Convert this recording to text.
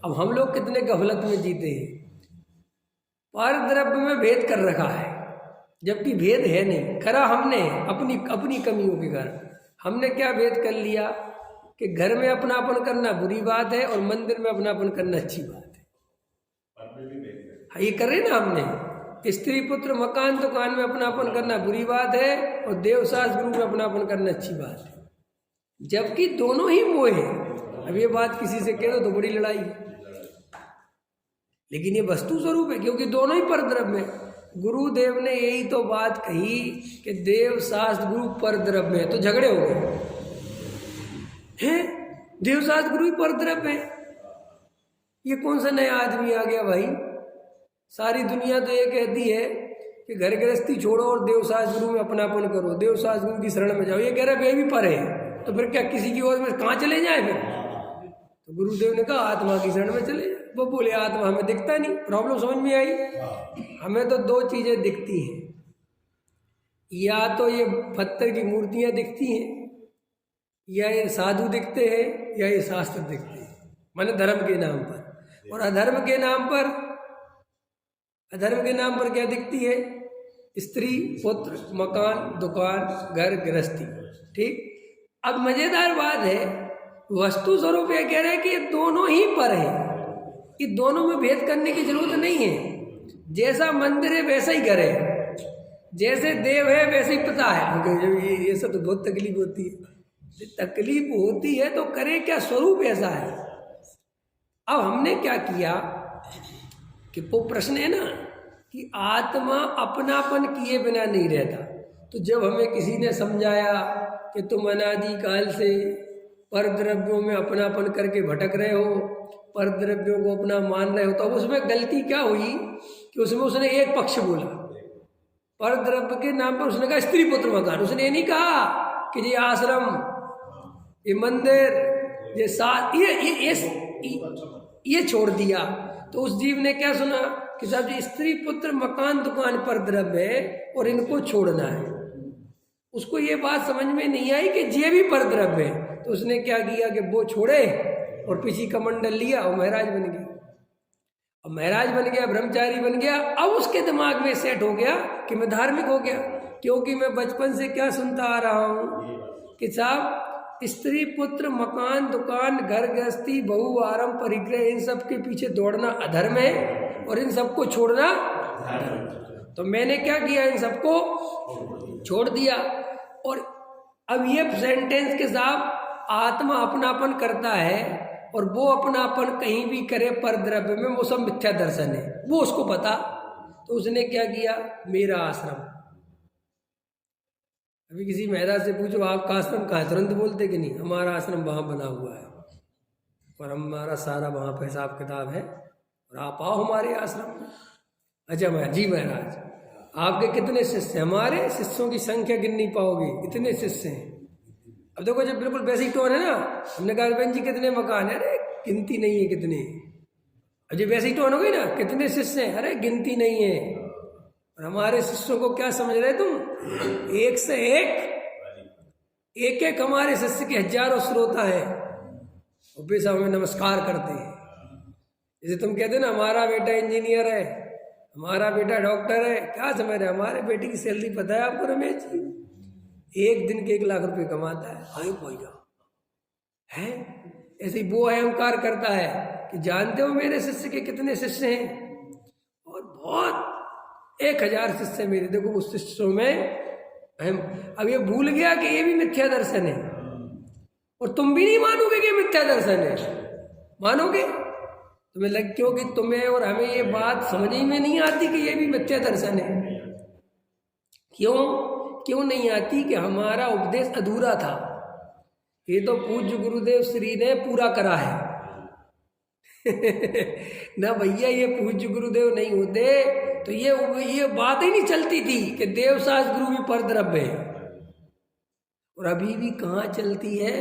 अब हम लोग कितने गफलत में जीते हैं, पर द्रव्य में भेद कर रखा है, जबकि भेद है नहीं, करा हमने अपनी अपनी कमियों के कारण। हमने क्या भेद कर लिया कि घर में अपनापन करना बुरी बात है और मंदिर में अपनापन करना अच्छी बात है। हाँ, ये कर रहे ना हमने, स्त्री पुत्र मकान दुकान में अपनापन करना बुरी बात है और देवसास गुरु में अपनापन करना अच्छी बात है, जबकि दोनों ही मोह है। अब ये बात किसी से कह दो तो बड़ी लड़ाई है, लेकिन ये वस्तु स्वरूप है, क्योंकि दोनों ही परद्रव्य में। गुरुदेव ने यही तो बात कही कि देव शास्त्र गुरु परद्रव्य है, तो झगड़े हो गए हैं। देव शास्त्र गुरु ही परद्रव्य है, ये कौन सा नया आदमी आ गया भाई? सारी दुनिया तो ये कहती है कि घर गृहस्थी छोड़ो और देव शास्त्र गुरु में अपनापन करो, देव शास्त्र गुरु की शरण में जाओ। ये कह रहा है वे भी पर है, तो फिर क्या किसी की ओर में कहाँ चले जाए? फिर तो गुरुदेव ने कहा आत्मा की शरण में चले जाए। वो बोले आत्मा हमें दिखता नहीं। प्रॉब्लम समझ में आई? हमें तो दो चीजें दिखती हैं, या तो ये पत्थर की मूर्तियां दिखती हैं, या ये साधु दिखते हैं, या ये शास्त्र दिखते हैं, माने धर्म के नाम पर। और अधर्म के नाम पर क्या दिखती है? स्त्री पुत्र मकान दुकान घर गृहस्थी। ठीक। अब मजेदार बात है, वस्तु स्वरूप ये कह रहे हैं कि ये दोनों ही पर है, कि दोनों में भेद करने की जरूरत नहीं है। जैसा मंदिर है वैसा ही घर है, जैसे देव है वैसे ही पिता है। ये सब तो बहुत तकलीफ होती है। तकलीफ होती है तो करे क्या, स्वरूप ऐसा है। अब हमने क्या किया कि वो प्रश्न है ना कि आत्मा अपनापन किए बिना नहीं रहता। तो जब हमें किसी ने समझाया कि तुम अनादि काल से परद्रव्यों में अपनापन करके भटक रहे हो, परद्रव्यों को अपना मान रहे हो, तो अब उसमें गलती क्या हुई कि उसमें उसने एक पक्ष बोला। परद्रव्य के नाम पर उसने कहा स्त्री पुत्र मकान। उसने ये नहीं कहा कि ये आश्रम, ये मंदिर, ये साथ, ये छोड़ दिया। तो उस जीव ने क्या सुना कि साहब जी स्त्री पुत्र मकान दुकान परद्रव्य है और इनको छोड़ना है। उसको ये बात समझ में नहीं आई कि ये भी परद्रव्य है। तो उसने क्या किया कि वो छोड़े और पीछे कमंडल लिया और महाराज बन गया। अब महाराज बन गया, ब्रह्मचारी बन गया। अब उसके दिमाग में सेट हो गया कि मैं धार्मिक हो गया, क्योंकि मैं बचपन से क्या सुनता आ रहा हूँ कि साहब स्त्री पुत्र मकान दुकान घर गृहस्थी बहु आरंभ परिग्रह, इन सब के पीछे दौड़ना अधर्म है और इन सबको छोड़ना धर्म। तो मैंने क्या किया, इन सबको छोड़ दिया। और अब ये सेंटेंस के साथ आत्मा अपनापन करता है और वो अपनापन कहीं भी करे परद्रव्य में, वो सब मिथ्या दर्शन है, वो उसको पता। तो उसने क्या किया, मेरा आश्रम। अभी किसी महाराज से पूछो आपका आश्रम कहाँ है, तुरंत बोलते कि नहीं हमारा आश्रम वहाँ बना हुआ है और हमारा सारा वहाँ पर हिसाब किताब है और आप आओ हमारे आश्रम में। अच्छा महाराज जी, महाराज आपके कितने शिष्य हैं? हमारे शिष्यों की संख्या गिन नहीं पाओगे, इतने शिष्य हैं। अब देखो जब बिल्कुल बेसिक टोन है ना, हमने कहा बहन जी कितने मकान है, अरे गिनती नहीं है कितने। अब जो बेसिक टोन हो गई ना, कितने शिष्य हैं, अरे गिनती नहीं है। और हमारे शिष्यों को क्या समझ रहे तुम, एक से एक हमारे शिष्य के हजारों श्रोता है और बेसा हमें नमस्कार करते हैं। जैसे तुम कहते ना हमारा बेटा इंजीनियर है, हमारा बेटा डॉक्टर है, क्या समझ रहे, हमारे बेटे की सैलरी पता है आपको रमेश जी, एक दिन के 1 लाख रुपए कमाता है। हाई भैया है, ऐसे ही वो अहंकार करता है कि जानते हो मेरे शिष्य के कितने शिष्य हैं, और बहुत 1000 शिष्य मेरे। देखो उस शिष्यों में हम, अब ये भूल गया कि ये भी मिथ्या दर्शन है और तुम भी नहीं मानोगे कि मिथ्या दर्शन है, मानोगे तुम्हें लग, क्योंकि तुम्हें और हमें ये बात समझ में नहीं आती कि ये भी मिथ्या दर्शन है। क्यों नहीं आती कि हमारा उपदेश अधूरा था। ये तो पूज्य गुरुदेव श्री ने पूरा करा है ना भैया, ये पूज्य गुरुदेव नहीं होते तो ये बात ही नहीं चलती थी कि देवशास्त्र गुरु भी परद्रव्य है। और अभी भी कहाँ चलती है,